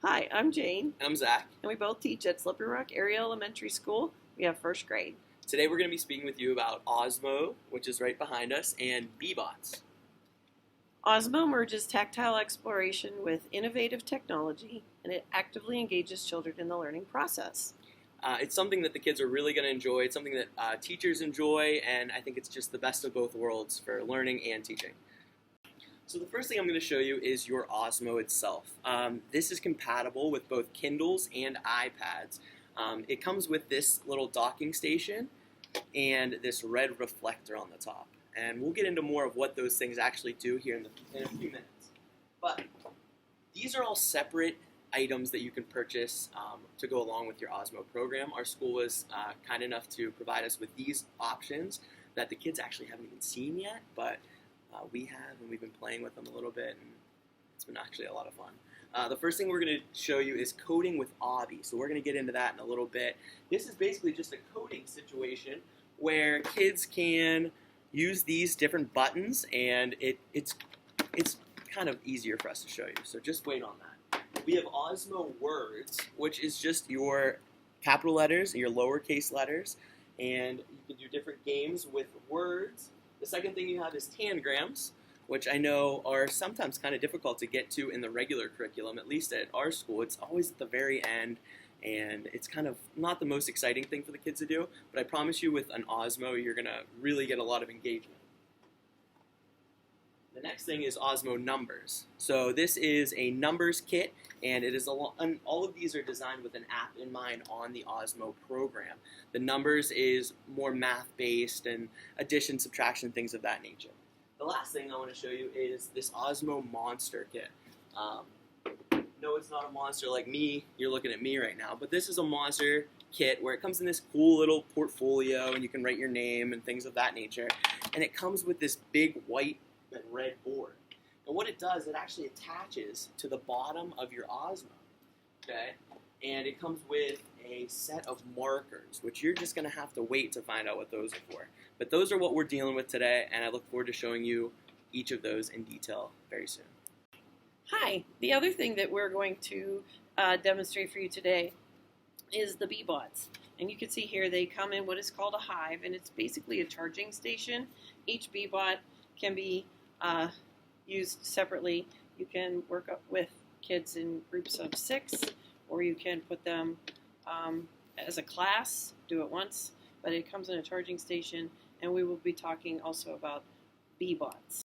Hi, I'm Jane, I'm Zach. and we both teach at Slippery Rock Area Elementary School. We have first grade. Today we're going to be speaking with you about Osmo, which is right behind us, and BeeBots. Osmo merges tactile exploration with innovative technology, and it actively engages children in the learning process. It's something that the kids are really going to enjoy. It's something that teachers enjoy, and I think it's just the best of both worlds for learning and teaching. So the first thing I'm going to show you is your Osmo itself. This is compatible with both Kindles and iPads. It comes with this little docking station and this red reflector on the top. And we'll get into more of what those things actually do here in a few minutes. But these are all separate items that you can purchase to go along with your Osmo program. Our school was kind enough to provide us with these options that the kids actually haven't even seen yet, but we have, and we've been playing with them a little bit, and it's been actually a lot of fun. The first thing we're going to show you is coding with Obby, so we're going to get into that in a little bit. This is basically just a coding situation where kids can use these different buttons, and it's kind of easier for us to show you, so just wait on that. We have Osmo Words, which is just your capital letters and your lowercase letters, and you can do different games with words. The second thing you have is tangrams, which I know are sometimes kind of difficult to get to in the regular curriculum, at least at our school. It's always at the very end, and it's kind of not the most exciting thing for the kids to do, but I promise you with an Osmo, you're going to really get a lot of engagement. The next thing is Osmo Numbers. So this is a numbers kit, and it is all of these are designed with an app in mind on the Osmo program. The numbers is more math-based and addition, subtraction, things of that nature. The last thing I want to show you is this Osmo Monster kit. No, it's not a monster like me. You're looking at me right now, but this is a monster kit where it comes in this cool little portfolio, and you can write your name and things of that nature. And it comes with this big white and red board. And what it does, it actually attaches to the bottom of your Osmo, okay? And it comes with a set of markers, which you're just going to have to wait to find out what those are for. But those are what we're dealing with today, and I look forward to showing you each of those in detail very soon. Hi, the other thing that we're going to demonstrate for you today is the BeeBots. And you can see here they come in what is called a hive, and it's basically a charging station. Each BeeBot can be used separately. You can work up with kids in groups of 6, or you can put them as a class, do it once, but it comes in a charging station, and we will be talking also about BeeBots.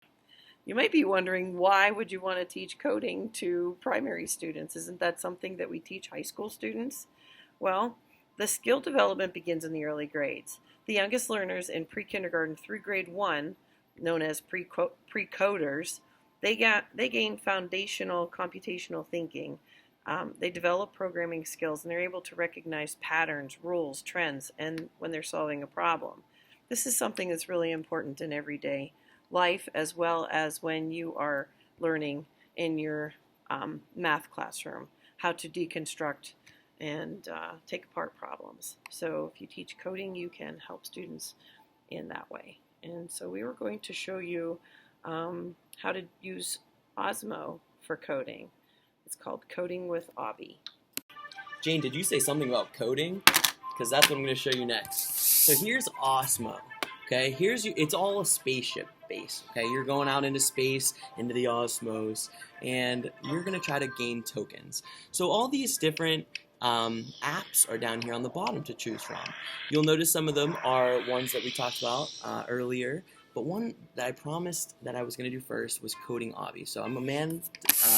You might be wondering, why would you want to teach coding to primary students? Isn't that something that we teach high school students? Well, the skill development begins in the early grades. The youngest learners in pre-kindergarten through grade 1, known as pre-coders, they gain foundational computational thinking. They develop programming skills, and they're able to recognize patterns, rules, trends, and when they're solving a problem. This is something that's really important in everyday life, as well as when you are learning in your math classroom how to deconstruct and take apart problems. So if you teach coding, you can help students in that way. And so we were going to show you how to use Osmo for coding. It's called Coding with Obby. Jane, did you say something about coding? Because that's what I'm going to show you next. So here's Osmo. Okay, it's all a spaceship base. Okay, you're going out into space, into the Osmos, and you're going to try to gain tokens. So all these different apps are down here on the bottom to choose from. You'll notice some of them are ones that we talked about earlier, but one that I promised that I was going to do first was Coding Obby. So I'm a man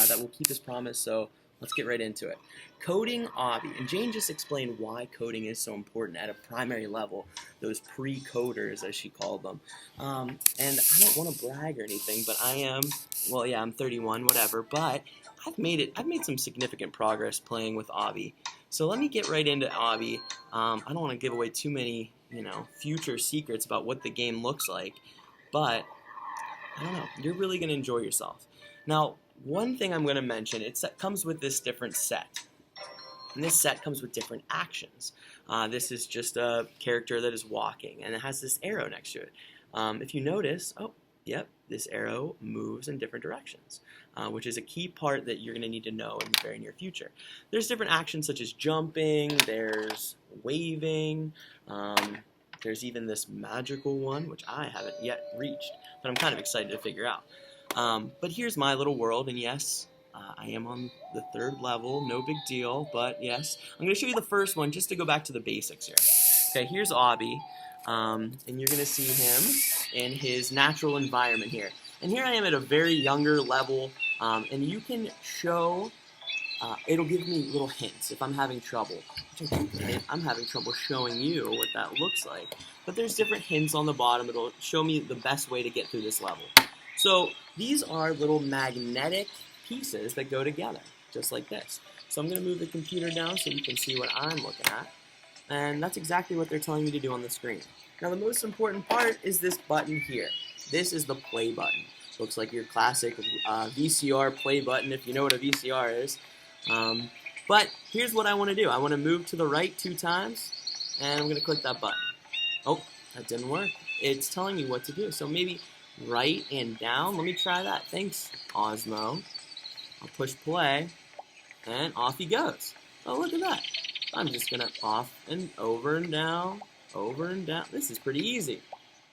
that will keep his promise, so let's get right into it. Coding Obby, and Jane just explained why coding is so important at a primary level, those pre-coders as she called them. And I don't want to brag or anything, but I am, well yeah, I'm 31, whatever, but I've made some significant progress playing with Obby. So let me get right into Obby. I don't want to give away too many, future secrets about what the game looks like, but I don't know, you're really going to enjoy yourself. Now, one thing I'm going to mention, it comes with this different set. And this set comes with different actions. This is just a character that is walking, and it has this arrow next to it. If you notice, Yep, this arrow moves in different directions, which is a key part that you're going to need to know in the very near future. There's different actions such as jumping, there's waving, there's even this magical one, which I haven't yet reached, but I'm kind of excited to figure out. But here's my little world, and yes, I am on the 3rd level, no big deal, but yes. I'm going to show you the first one just to go back to the basics here. Okay, here's Obby, and you're going to see him in his natural environment here. And here I am at a very younger level, and you can show, it'll give me little hints if I'm having trouble. Which I think I'm having trouble showing you what that looks like. But there's different hints on the bottom. It'll show me the best way to get through this level. So these are little magnetic pieces that go together, just like this. So I'm going to move the computer down so you can see what I'm looking at. And that's exactly what they're telling me to do on the screen. Now the most important part is this button here. This is the play button. Looks like your classic VCR play button, if you know what a VCR is. But here's what I want to do. I want to move to the right 2 times, and I'm going to click that button. Oh, that didn't work. It's telling me what to do. So maybe right and down. Let me try that. Thanks, Osmo. I'll push play, and off he goes. Oh, look at that. I'm just going to off and over and down, over and down. This is pretty easy.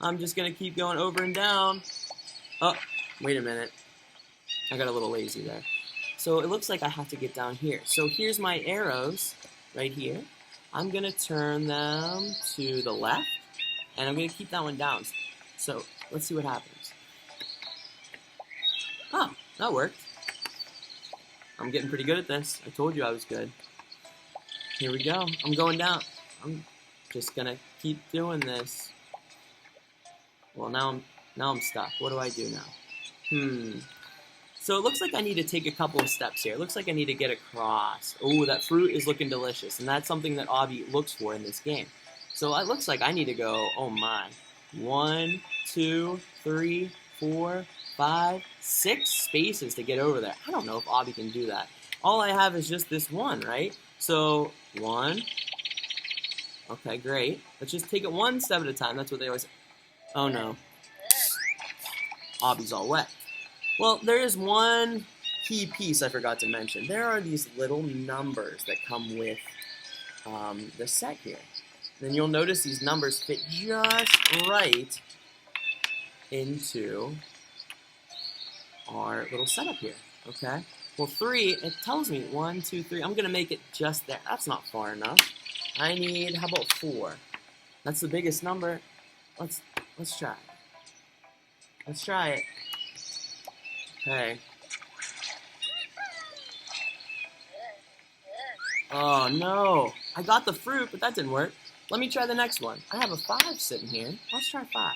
I'm just going to keep going over and down. Oh, wait a minute. I got a little lazy there. So it looks like I have to get down here. So here's my arrows right here. I'm going to turn them to the left, and I'm going to keep that one down. So let's see what happens. Oh, that worked. I'm getting pretty good at this. I told you I was good. Here we go. I'm going down. I'm just going to keep doing this. Well, now I'm stuck. What do I do now? So it looks like I need to take a couple of steps here. It looks like I need to get across. Oh, that fruit is looking delicious, and that's something that Obby looks for in this game. So it looks like I need to go, oh my, 1, 2, 3, 4, 5, 6 spaces to get over there. I don't know if Obby can do that. All I have is just this one, right? So 1. Okay, great. Let's just take it one step at a time. That's what they always say. Oh no. Obby's all wet. Well, there is one key piece I forgot to mention. There are these little numbers that come with the set here. Then you'll notice these numbers fit just right into our little setup here, okay? Well, 3, it tells me 1, 2, 3. I'm going to make it just there. That's not far enough. I need, how about 4? That's the biggest number. Let's try it. Let's try it. Okay. Oh, no. I got the fruit, but that didn't work. Let me try the next one. I have a 5 sitting here. Let's try 5.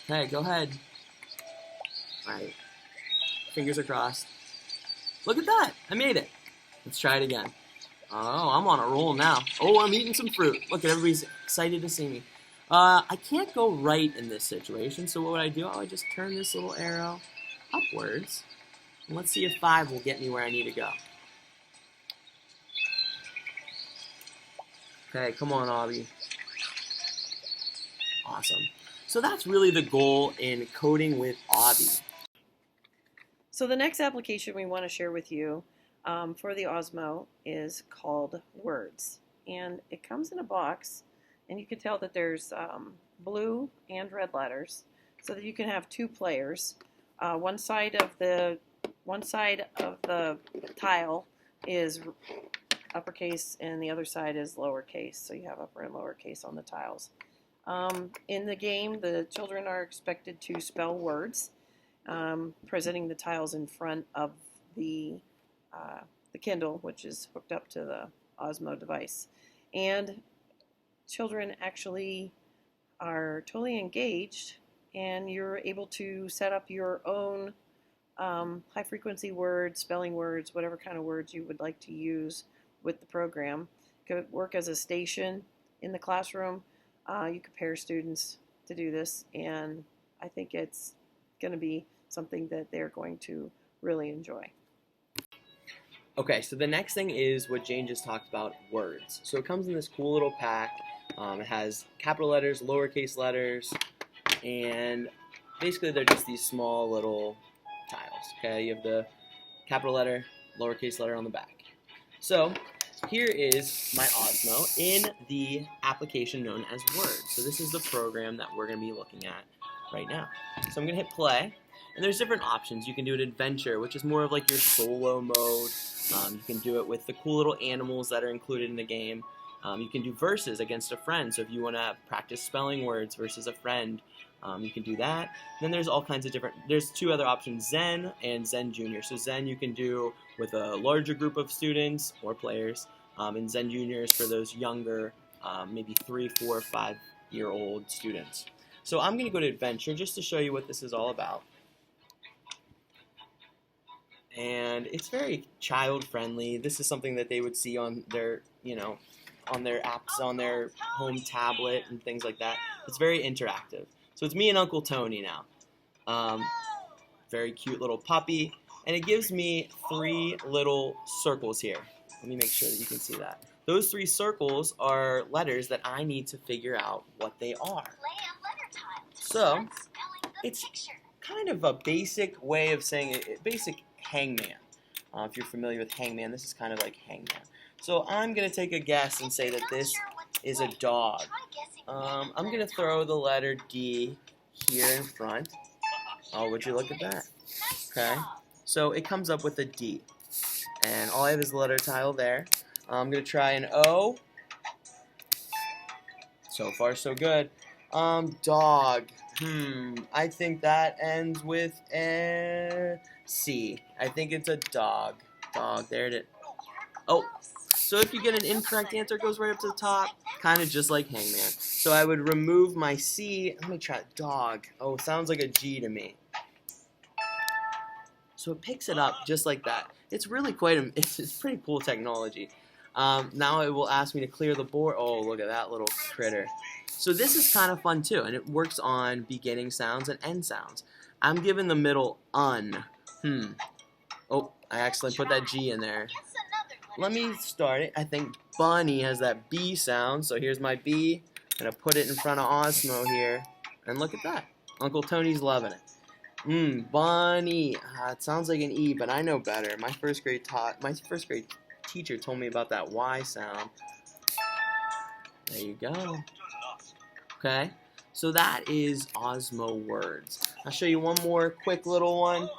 Okay, go ahead. All right. Fingers are crossed. Look at that. I made it. Let's try it again. Oh, I'm on a roll now. Oh, I'm eating some fruit. Look, everybody's excited to see me. I can't go right in this situation, so what would I do? I would just turn this little arrow upwards. And let's see if 5 will get me where I need to go. Okay, come on, Obby. Awesome. So that's really the goal in coding with Obby. So the next application we want to share with you for the Osmo is called Words. And it comes in a box, and you can tell that there's blue and red letters, so that you can have 2 players. One side of the tile is uppercase, and the other side is lowercase, so you have upper and lowercase on the tiles. In the game, the children are expected to spell words, presenting the tiles in front of the Kindle, which is hooked up to the Osmo device. And children actually are totally engaged, and you're able to set up your own high-frequency words, spelling words, whatever kind of words you would like to use with the program. It could work as a station in the classroom. You could pair students to do this, and I think it's going to be something that they're going to really enjoy. Okay, so the next thing is what Jane just talked about, words. So it comes in this cool little pack. It has capital letters, lowercase letters, and basically they're just these small little tiles. Okay, you have the capital letter, lowercase letter on the back. So here is my Osmo in the application known as Word. So this is the program that we're going to be looking at right now. So I'm going to hit play, and there's different options. You can do an adventure, which is more of like your solo mode. You can do it with the cool little animals that are included in the game. You can do verses against a friend. So if you want to practice spelling words versus a friend, you can do that. Then there's all kinds of different, there's two other options, Zen and Zen Junior. So Zen you can do with a larger group of students or players, and Zen Junior is for those younger, maybe 3, 4, 5-year-old students. So I'm going to go to Adventure just to show you what this is all about. And it's very child-friendly. This is something that they would see on their, on their apps, on their home tablet and things like that. It's very interactive. So it's me and Uncle Tony now. Very cute little puppy. And it gives me 3 little circles here. Let me make sure that you can see that. Those 3 circles are letters that I need to figure out what they are. So it's kind of a basic way of saying it, basic hangman. If you're familiar with hangman, this is kind of like hangman. So I'm going to take a guess and say that this is a dog. I'm going to throw the letter D here in front. Oh, would you look at that? Okay. So it comes up with a D. And all I have is the letter tile there. I'm going to try an O. So far, so good. Dog. I think that ends with a C. I think it's a dog. Dog. There it is. Oh. So if you get an incorrect answer, it goes right up to the top. Kind of just like hangman. So I would remove my C. Let me try dog. Oh, sounds like a G to me. So it picks it up just like that. It's really it's pretty cool technology. Now it will ask me to clear the board. Oh, look at that little critter. So this is kind of fun too, and it works on beginning sounds and end sounds. I'm giving the middle un. Oh, I accidentally put that G in there. Let me start it. I think bunny has that B sound, so here's my B. I'm gonna put it in front of Osmo here, and look at that. Uncle Tony's loving it. Bunny. It sounds like an E, but I know better. My first grade teacher told me about that Y sound. There you go. Okay, so that is Osmo Words. I'll show you one more quick little one.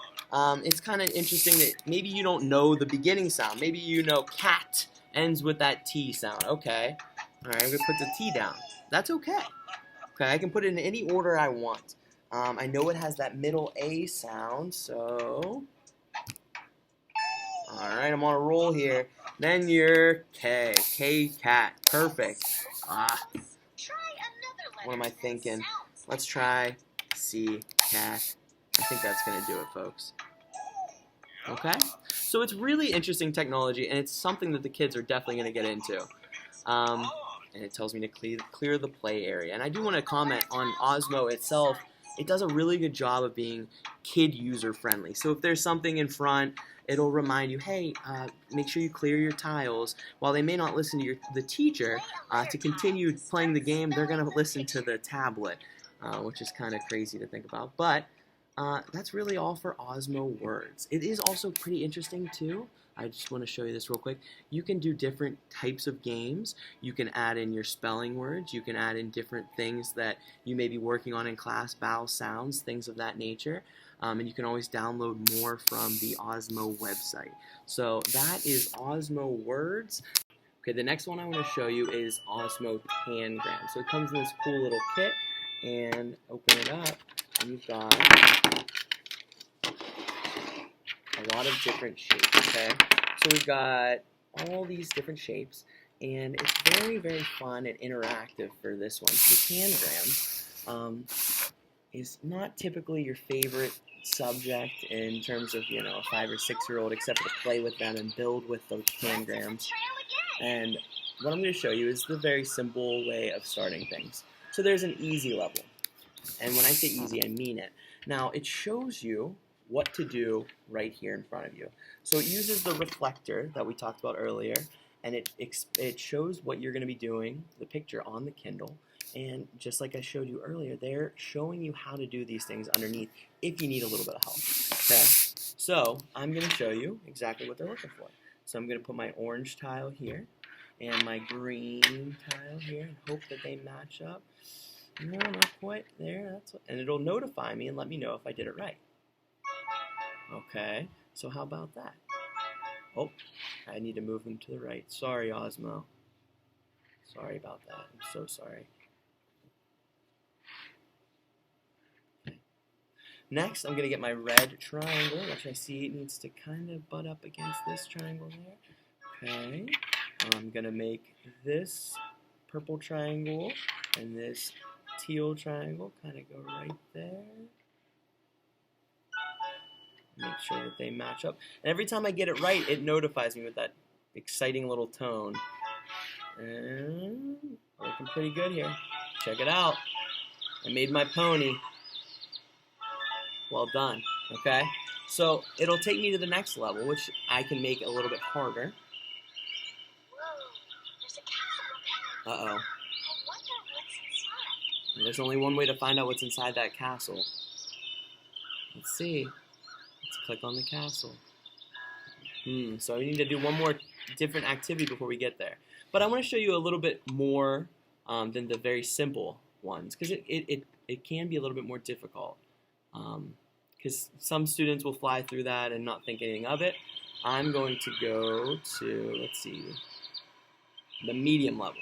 It's kind of interesting that maybe you don't know the beginning sound. Maybe you know cat ends with that T sound. Okay, all right, I'm gonna put the T down. That's okay. Okay, I can put it in any order I want. I know it has that middle A sound, so all right, I'm on a roll here. Then you're K, cat, perfect. What am I thinking? Let's try C, cat. I think that's going to do it, folks. Okay? So it's really interesting technology, and it's something that the kids are definitely going to get into. And it tells me to clear the play area. And I do want to comment on Osmo itself. It does a really good job of being kid user friendly. So if there's something in front, it'll remind you, hey, make sure you clear your tiles. While they may not listen to the teacher to continue playing the game, they're going to listen to the tablet, which is kind of crazy to think about. But that's really all for Osmo Words. It is also pretty interesting too. I just want to show you this real quick. You can do different types of games. You can add in your spelling words. You can add in different things that you may be working on in class, vowel sounds, things of that nature. And you can always download more from the Osmo website. So that is Osmo Words. Okay, the next one I want to show you is Osmo Tangram. So it comes in this cool little kit, and open it up, and you've got a lot of different shapes, okay? So we've got all these different shapes, and it's very, very fun and interactive for this one. So Tangram is not typically your favorite subject in terms of, a 5 or 6-year-old, except for to play with them and build with those Tangrams. And what I'm going to show you is the very simple way of starting things. So there's an easy level, and when I say easy, I mean it. Now, it shows you what to do right here in front of you. So it uses the reflector that we talked about earlier, and it shows what you're going to be doing, the picture on the Kindle, And just like I showed you earlier, they're showing you how to do these things underneath if you need a little bit of help. Okay? So I'm going to show you exactly what they're looking for. So I'm going to put my orange tile here and my green tile here and hope that they match up. No, not quite there. And it'll notify me and let me know if I did it right. Okay, so how about that? Oh, I need to move them to the right. Sorry, Osmo. Sorry about that. I'm so sorry. Okay. Next, I'm going to get my red triangle, which I see needs to kind of butt up against this triangle there. Okay. I'm going to make this purple triangle and this teal triangle kind of go right there. Make sure that they match up. And every time I get it right, it notifies me with that exciting little tone. And looking pretty good here. Check it out. I made my pony. Well done. Okay? So it'll take me to the next level, which I can make a little bit harder. Uh-oh. I wonder what's inside. There's only one way to find out what's inside that castle. Let's see. Let's click on the castle. So we need to do one more different activity before we get there. But I want to show you a little bit more than the very simple ones, because it can be a little bit more difficult. Because some students will fly through that and not think anything of it. I'm going to go to, let's see, the medium level.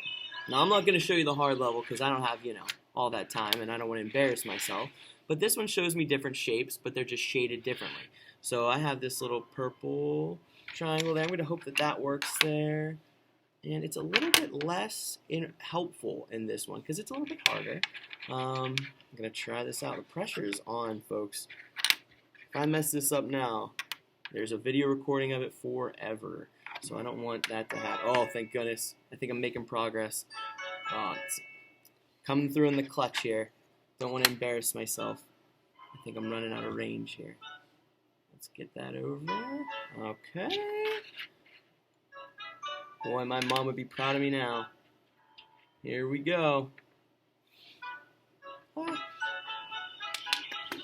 Now I'm not going to show you the hard level because I don't have, all that time and I don't want to embarrass myself. But this one shows me different shapes, but they're just shaded differently. So I have this little purple triangle there. I'm going to hope that that works there. And it's a little bit less helpful in this one because it's a little bit harder. I'm going to try this out. The pressure is on, folks. If I mess this up now, there's a video recording of it forever. So I don't want that to happen. Oh, thank goodness. I think I'm making progress. It's coming through in the clutch here. Don't want to embarrass myself. I think I'm running out of range here. Let's get that over. Okay. Boy, my mom would be proud of me now. Here we go. Ah.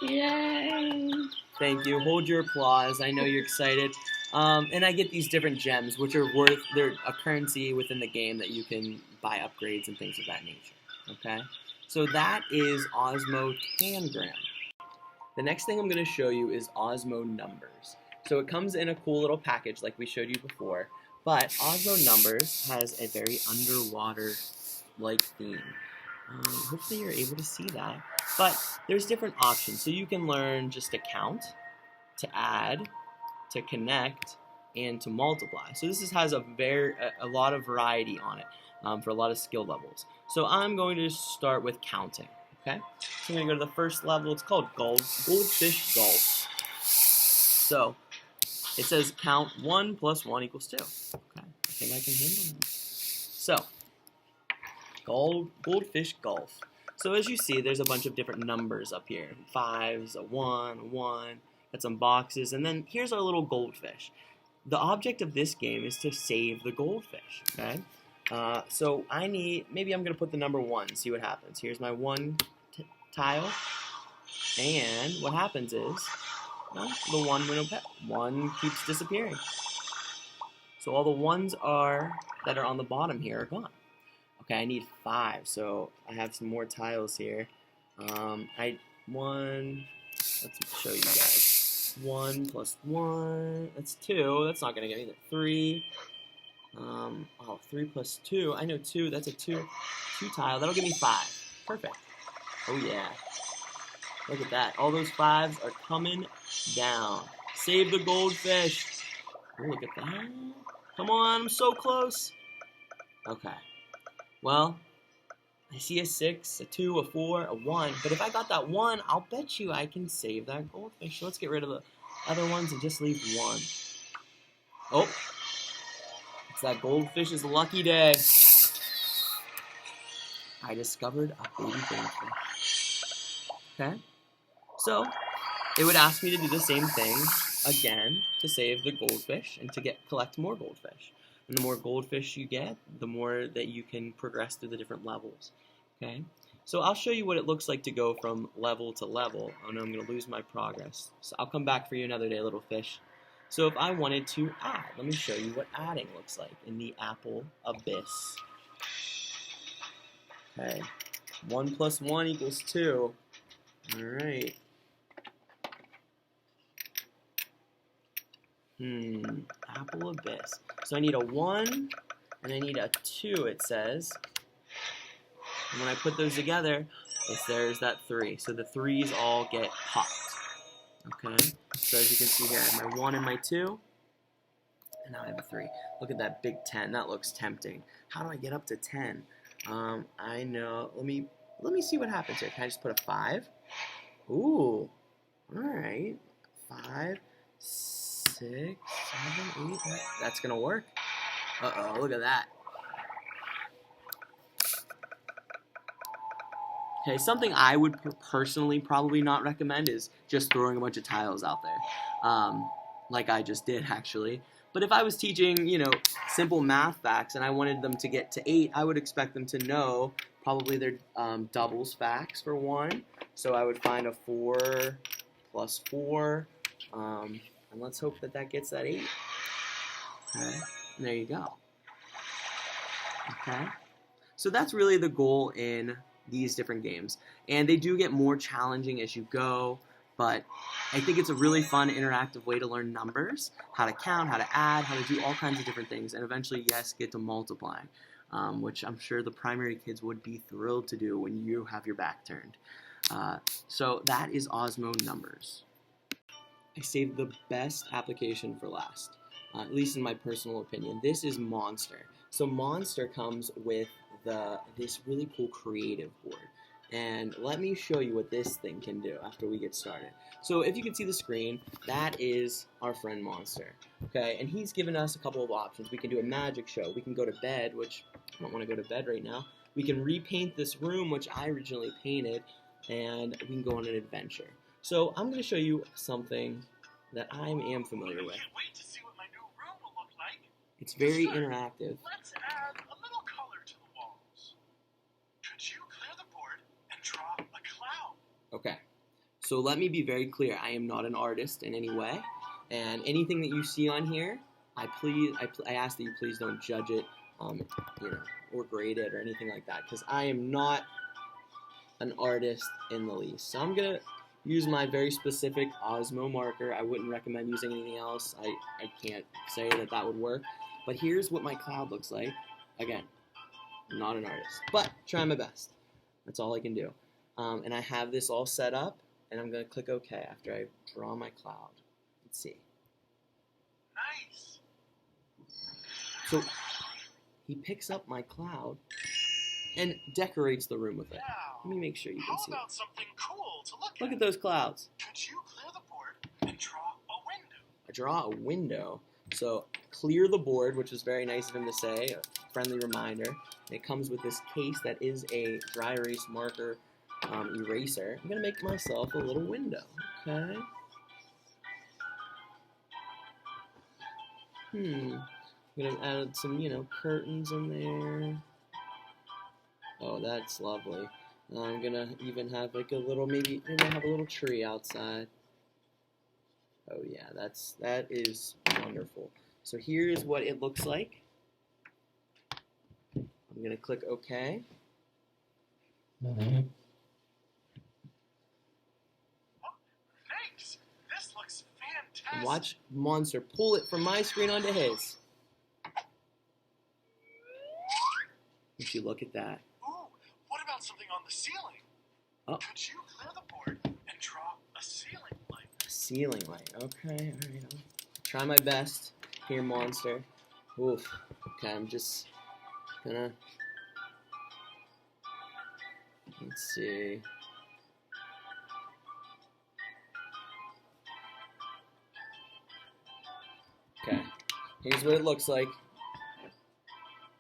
Yay! Thank you. Hold your applause. I know you're excited. And I get these different gems, which are they're a currency within the game that you can buy upgrades and things of that nature. Okay? So that is Osmo Tangram. The next thing I'm going to show you is Osmo Numbers. So it comes in a cool little package like we showed you before, but Osmo Numbers has a very underwater-like theme. Hopefully you're able to see that. But there's different options. So you can learn just to count, to add, to connect, and to multiply. So this has a lot of variety on it for a lot of skill levels. So I'm going to start with counting. Okay? So I'm going to go to the first level. It's called Goldfish Golf. So it says count 1 plus 1 equals 2. Okay, I think I can handle that. So Goldfish Golf. So as you see, there's a bunch of different numbers up here. 5s, a 1, a 1. Got some boxes, and then here's our little goldfish. The object of this game is to save the goldfish. Okay. So maybe I'm going to put the number 1, see what happens. Here's my 1 tile, and what happens is, well, the 1 keeps disappearing. So all the 1s that are on the bottom here are gone. Okay, I need 5, so I have some more tiles here. Let's show you guys. 1 plus 1, that's 2. That's not going to get me there. 3. 3 plus 2. I know 2. That's a 2 tile. That'll give me 5. Perfect. Oh yeah. Look at that. All those 5s are coming down. Save the goldfish. Oh, look at that. Come on, I'm so close. Okay. Well, I see a 6, a 2, a 4, a 1. But if I got that 1, I'll bet you I can save that goldfish. So let's get rid of the other ones and just leave 1. Oh. It's that goldfish's lucky day. I discovered a baby goldfish. Okay? So, it would ask me to do the same thing again to save the goldfish and to collect more goldfish. And the more goldfish you get, the more that you can progress through the different levels. Okay, so I'll show you what it looks like to go from level to level. Oh no, I'm going to lose my progress. So I'll come back for you another day, little fish. So if I wanted to add, let me show you what adding looks like in the Apple Abyss. Okay, 1 plus 1 equals 2. All right. Apple Abyss. So I need a 1 and I need a 2, it says. And when I put those together, there's that 3. So the 3's all get popped. Okay? So as you can see here, I have my 1 and my 2. And now I have a 3. Look at that big 10. That looks tempting. How do I get up to 10? I know. Let me see what happens here. Can I just put a 5? Ooh. Alright. 5, 6, 7, 8. That's gonna work. Uh-oh, look at that. Okay, something I would personally probably not recommend is just throwing a bunch of tiles out there, like I just did actually. But if I was teaching, you know, simple math facts and I wanted them to get to 8, I would expect them to know probably their doubles facts for 1. So I would find a 4 plus 4, and let's hope that that gets that 8. Okay, and there you go. Okay, so that's really the goal in these different games, and they do get more challenging as you go, but I think it's a really fun interactive way to learn numbers, how to count, how to add, how to do all kinds of different things, and eventually, yes, get to multiplying, which I'm sure the primary kids would be thrilled to do when you have your back turned. So that is Osmo Numbers. I saved the best application for last, at least in my personal opinion. This is Monster. So Monster comes with this really cool creative board. And let me show you what this thing can do after we get started. So if you can see the screen, that is our friend Monster. Okay, and he's given us a couple of options. We can do a magic show. We can go to bed, which I don't want to go to bed right now. We can repaint this room, which I originally painted, and we can go on an adventure. So I'm going to show you something that I am familiar with. I can't wait to see what my new room will look like. It's very interactive. Let's add a little color to the walls. Could you clear the board and draw a cloud? Okay, so let me be very clear. I am not an artist in any way, and anything that you see on here, I ask that you please don't judge it, you know, or grade it or anything like that, because I am not an artist in the least. So I'm gonna use my very specific Osmo marker. I wouldn't recommend using anything else. I can't say that that would work. But here's what my cloud looks like. Again, I'm not an artist, but try my best. That's all I can do. And I have this all set up, and I'm going to click OK after I draw my cloud. Let's see. Nice. So he picks up my cloud and decorates the room with it. Now, Let me make sure you can how see it. about something cool to look at? Look at those clouds. Could you clear the board and draw a window? I draw a window. So clear the board, which is very nice of him to say, a friendly reminder. And it comes with this case that is a dry erase marker eraser. I'm going to make myself a little window. Okay. I'm going to add some, you know, curtains in there. Oh, that's lovely. I'm going to even have like a little, maybe have a little tree outside. Oh yeah, that is wonderful. So here's what it looks like. I'm gonna click OK. Oh, thanks. This looks fantastic. Watch Monster pull it from my screen onto his. If you look at that. Ooh, what about something on the ceiling? Oh. Could you clear the board and draw a ceiling light? Ceiling light. Okay, alright. I'll try my best here, Monster. Oof. Okay, I'm just gonna. Let's see. Okay, here's what it looks like.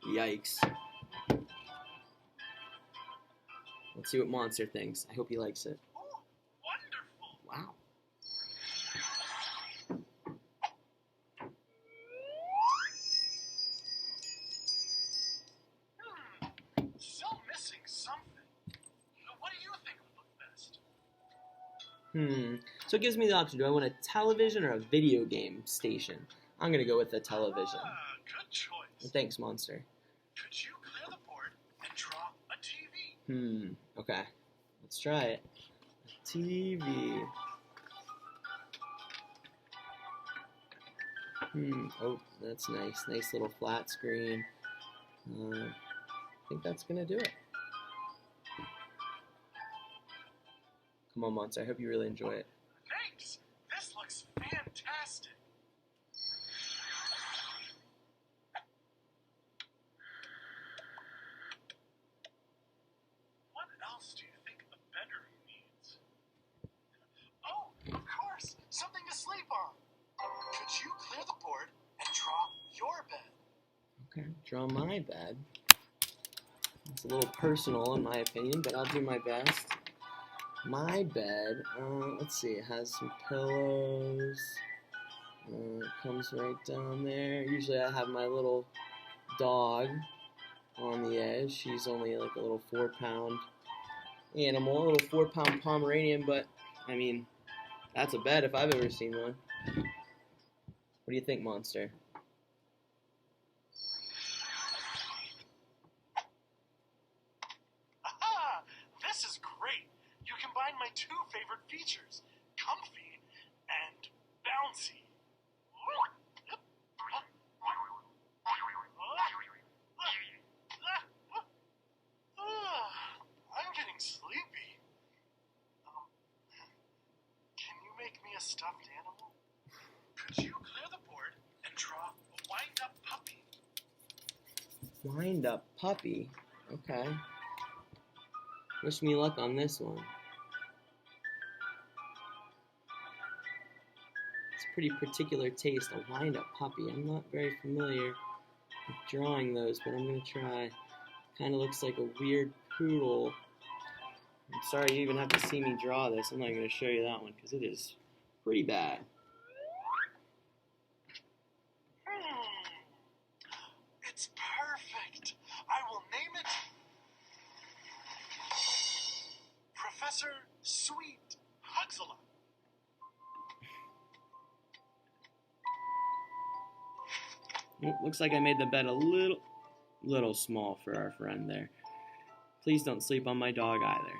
Yikes. Let's see what Monster thinks. I hope he likes it. Ooh, wonderful. Wow. Still missing something. So it gives me the option, do I want a television or a video game station? I'm going to go with the television. Good choice. Thanks, Monster. Could you clear the board and draw a TV? Okay. Let's try it. TV. Oh, that's nice. Nice little flat screen. I think that's going to do it. Come on, Monster. I hope you really enjoy it. Thanks. This looks fantastic. What else do you think a bedroom needs? Oh, of course. Something to sleep on. Could you clear the board and draw your bed? Okay, draw my bed. It's a little personal in my opinion, but I'll do my best. My bed, let's see, it has some pillows. It comes right down there. Usually I have my little dog on the edge. She's only like a little 4-pound animal, a little 4-pound Pomeranian, but I mean, that's a bed if I've ever seen one. What do you think, Monster? Aha! This is great. You combine my two favorite features, comfy and bouncy. I'm getting sleepy. Can you make me a stuffed animal? Could you clear the board and draw a wind-up puppy? Wind-up puppy? Okay. Wish me luck on this one. It's a pretty particular taste, a wind-up puppy. I'm not very familiar with drawing those, but I'm going to try. Kind of looks like a weird poodle. I'm sorry you even have to see me draw this. I'm not going to show you that one because it is pretty bad. It's perfect. I will name it Professor Sweet Huxala. Looks like I made the bed a little small for our friend there. Please don't sleep on my dog either.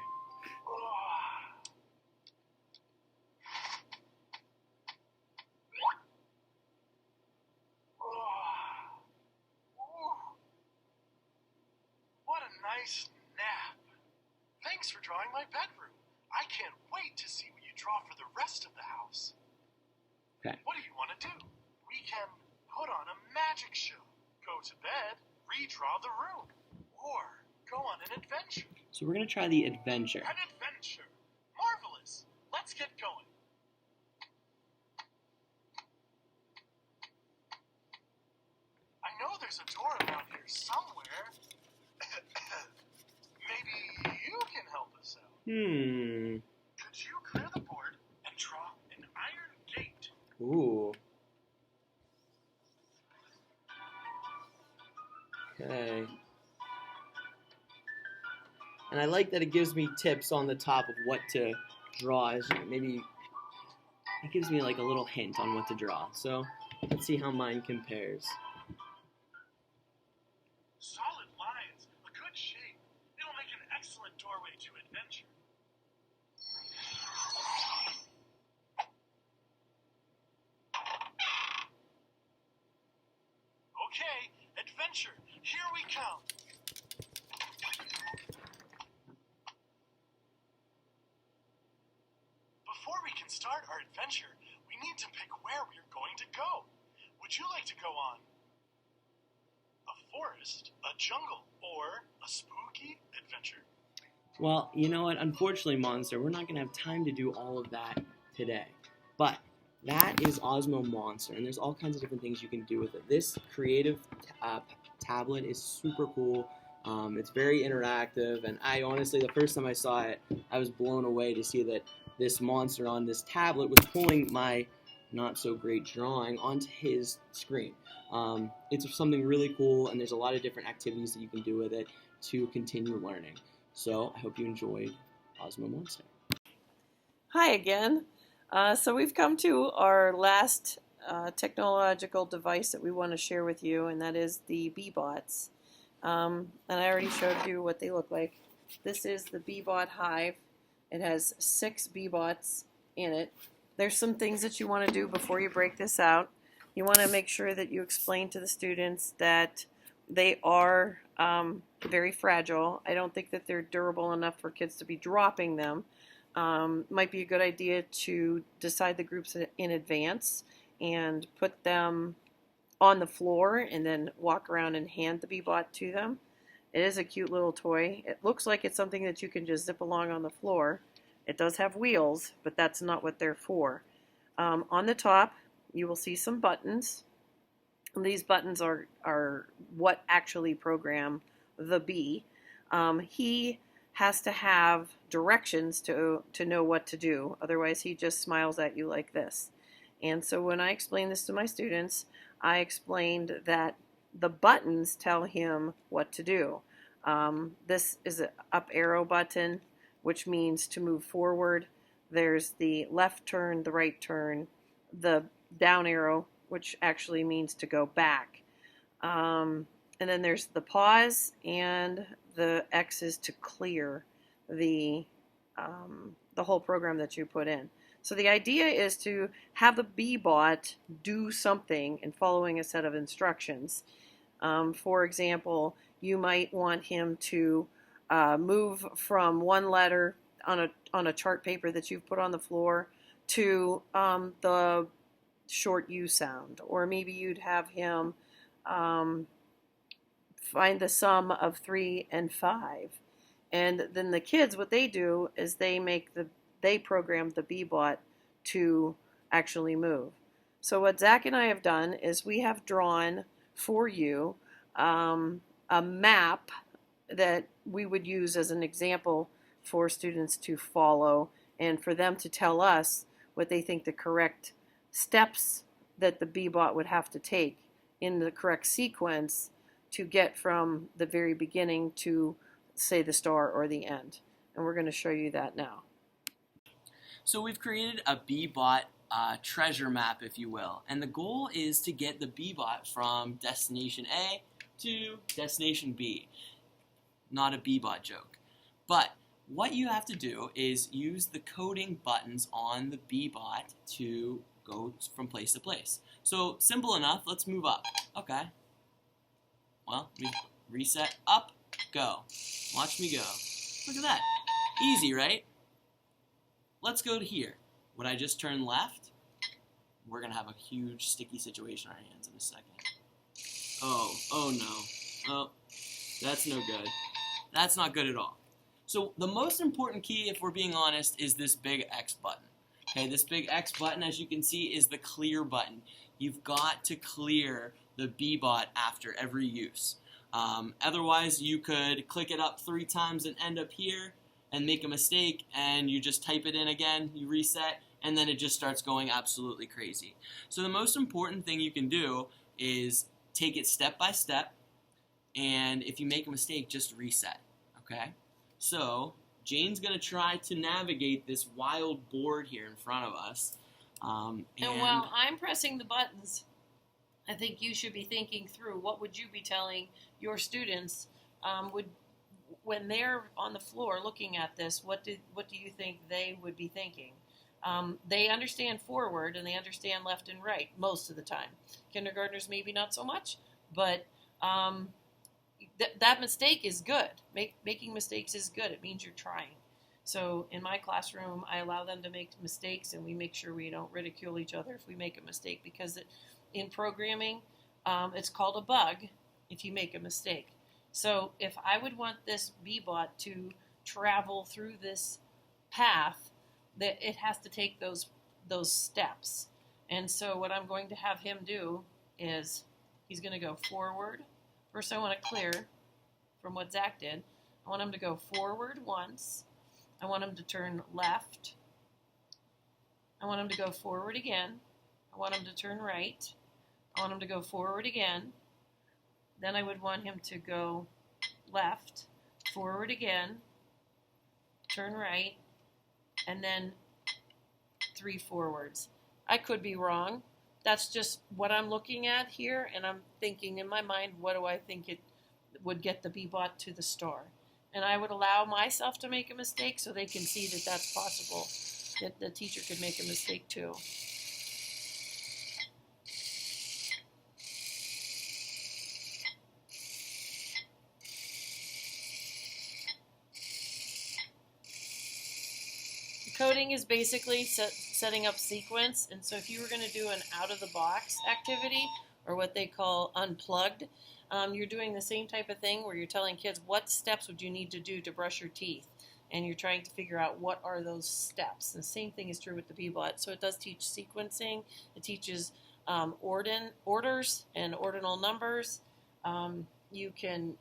What a nice nap. Thanks for drawing my bedroom. I can't wait to see what you draw for the rest of the house. Okay. What do you want to do? We can put on a magic show, go to bed, redraw the room, or go on an adventure. So we're going to try the adventure. An adventure. Marvelous. Let's get going. I know there's a door around here somewhere. Maybe you can help us out. Could you clear the board and draw an iron gate? Ooh. Okay. And I like that it gives me tips on the top of what to draw. Maybe it gives me like a little hint on what to draw. So let's see how mine compares. Solid lines, a good shape. It'll make an excellent doorway to adventure. Okay, adventure, here we come. Before we can start our adventure, we need to pick where we are going to go. Would you like to go on a forest, a jungle, or a spooky adventure? Well, you know what? Unfortunately, Monster, we're not going to have time to do all of that today. But that is Osmo Monster, and there's all kinds of different things you can do with it. This creative tablet is super cool. It's very interactive, and I honestly, the first time I saw it, I was blown away to see that this monster on this tablet was pulling my not-so-great drawing onto his screen. It's something really cool, and there's a lot of different activities that you can do with it to continue learning. So I hope you enjoyed Osmo Monster. Hi again. So we've come to our last technological device that we want to share with you, and that is the BeeBots. And I already showed you what they look like. This is the BeeBot Hive. It has 6 BeeBots in it. There's some things that you want to do before you break this out. You want to make sure that you explain to the students that they are very fragile. I don't think that they're durable enough for kids to be dropping them. Might be a good idea to decide the groups in advance and put them on the floor and then walk around and hand the BeeBot to them. It is a cute little toy. It looks like it's something that you can just zip along on the floor. It does have wheels, but that's not what they're for. On the top, you will see some buttons. And these buttons are what actually program the bee. He has to have directions to know what to do. Otherwise, he just smiles at you like this. And so when I explain this to my students, I explained that the buttons tell him what to do. This is an up arrow button, which means to move forward. There's the left turn, the right turn, the down arrow, which actually means to go back. And then there's the pause, and the X is to clear the whole program that you put in. So the idea is to have the BeeBot do something in following a set of instructions. For example, you might want him to move from one letter on a chart paper that you've put on the floor to the short U sound, or maybe you'd have him find the sum of 3 and 5. And then the kids, what they do is they program the BeeBot to actually move. So what Zach and I have done is we have drawn for you a map that we would use as an example for students to follow and for them to tell us what they think the correct steps that the BeeBot would have to take in the correct sequence to get from the very beginning to, say, the star or the end. And we're going to show you that now. So we've created a BeeBot treasure map, if you will, and the goal is to get the BeeBot from destination A to destination B. Not a BeeBot joke. But what you have to do is use the coding buttons on the BeeBot to go from place to place. So simple enough, let's move up. Okay. Well, we reset, up, go. Watch me go. Look at that. Easy, right? Let's go to here. Would I just turn left? We're going to have a huge sticky situation on our hands in a second. Oh no. Oh, that's no good. That's not good at all. So the most important key, if we're being honest, is this big X button. Okay, this big X button, as you can see, is the clear button. You've got to clear the BeeBot after every use. Otherwise, you could click it up 3 times and end up here and make a mistake, and you just type it in again, you reset, and then it just starts going absolutely crazy. So the most important thing you can do is take it step by step, and if you make a mistake, just reset, okay? So Jane's going to try to navigate this wild board here in front of us. And while I'm pressing the buttons, I think you should be thinking through what would you be telling your students when they're on the floor looking at this. What do you think they would be thinking? They understand forward and they understand left and right most of the time. Kindergartners maybe not so much, but that mistake is good. Making mistakes is good. It means you're trying. So in my classroom, I allow them to make mistakes, and we make sure we don't ridicule each other if we make a mistake, because in programming, it's called a bug if you make a mistake. So if I would want this BeeBot to travel through this path, that it has to take those steps. And so what I'm going to have him do is he's going to go forward. First, I want to clear from what Zach did. I want him to go forward once. I want him to turn left. I want him to go forward again. I want him to turn right. I want him to go forward again. Then I would want him to go left, forward again, turn right, and then 3 forwards. I could be wrong. That's just what I'm looking at here, and I'm thinking in my mind, what do I think it would get the BeeBot to the star? And I would allow myself to make a mistake so they can see that that's possible, that the teacher could make a mistake too. Coding is basically setting up sequence, and so if you were going to do an out-of-the-box activity, or what they call unplugged, you're doing the same type of thing where you're telling kids what steps would you need to do to brush your teeth, and you're trying to figure out what are those steps. And the same thing is true with the BeeBot. So it does teach sequencing. It teaches orders and ordinal numbers. You can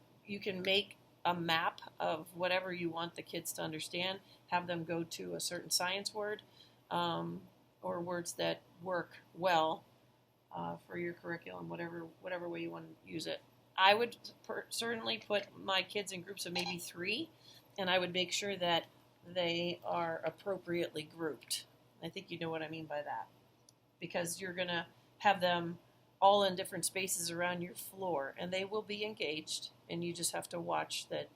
make a map of whatever you want the kids to understand, have them go to a certain science word, or words that work well for your curriculum, whatever way you want to use it. I would certainly put my kids in groups of maybe 3, and I would make sure that they are appropriately grouped. I think you know what I mean by that, because you're going to have them all in different spaces around your floor, and they will be engaged, and you just have to watch that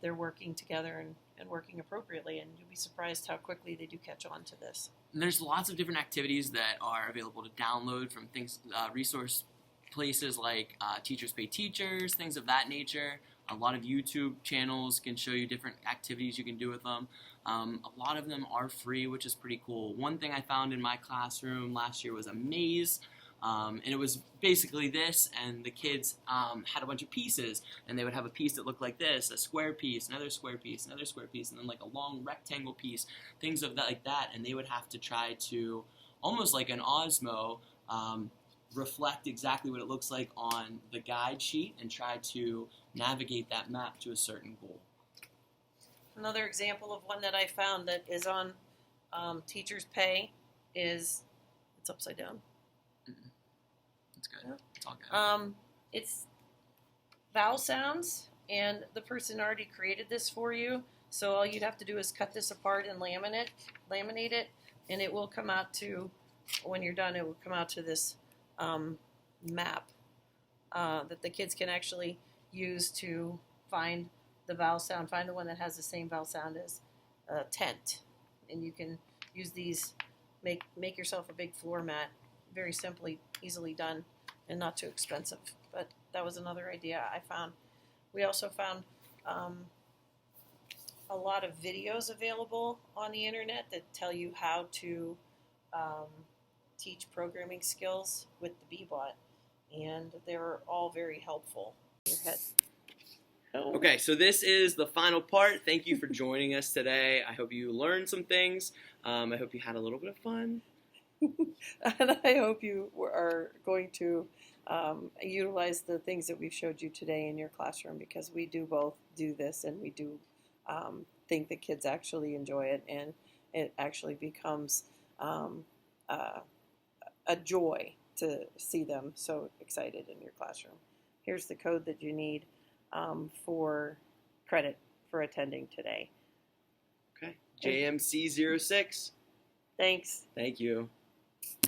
they're working together and working appropriately, and you'll be surprised how quickly they do catch on to this. And there's lots of different activities that are available to download from things, resource places like Teachers Pay Teachers, things of that nature. A lot of YouTube channels can show you different activities you can do with them. A lot of them are free, which is pretty cool. One thing I found in my classroom last year was a maze. And it was basically this, and the kids had a bunch of pieces, and they would have a piece that looked like this, a square piece, another square piece, another square piece, and then like a long rectangle piece, things of that like that, and they would have to try to, almost like an Osmo, reflect exactly what it looks like on the guide sheet and try to navigate that map to a certain goal. Another example of one that I found that is on Teachers Pay is, it's upside down. It's good. Yeah. It's all good. It's vowel sounds, and the person already created this for you. So all you'd have to do is cut this apart and laminate it, and it will come out to, when you're done, it will come out to this map that the kids can actually use to find the vowel sound, find the one that has the same vowel sound as tent. And you can use these, make yourself a big floor mat, very simply, easily done, and not too expensive. But that was another idea I found. We also found a lot of videos available on the internet that tell you how to teach programming skills with the BeeBot, and they're all very helpful. Your head. Oh. Okay, so this is the final part. Thank you for joining us today. I hope you learned some things. I hope you had a little bit of fun. And I hope you are going to utilize the things that we've showed you today in your classroom, because we do both do this, and we do think the kids actually enjoy it, and it actually becomes a joy to see them so excited in your classroom. Here's the code that you need for credit for attending today. Okay, JMC06. Thanks. Thank you.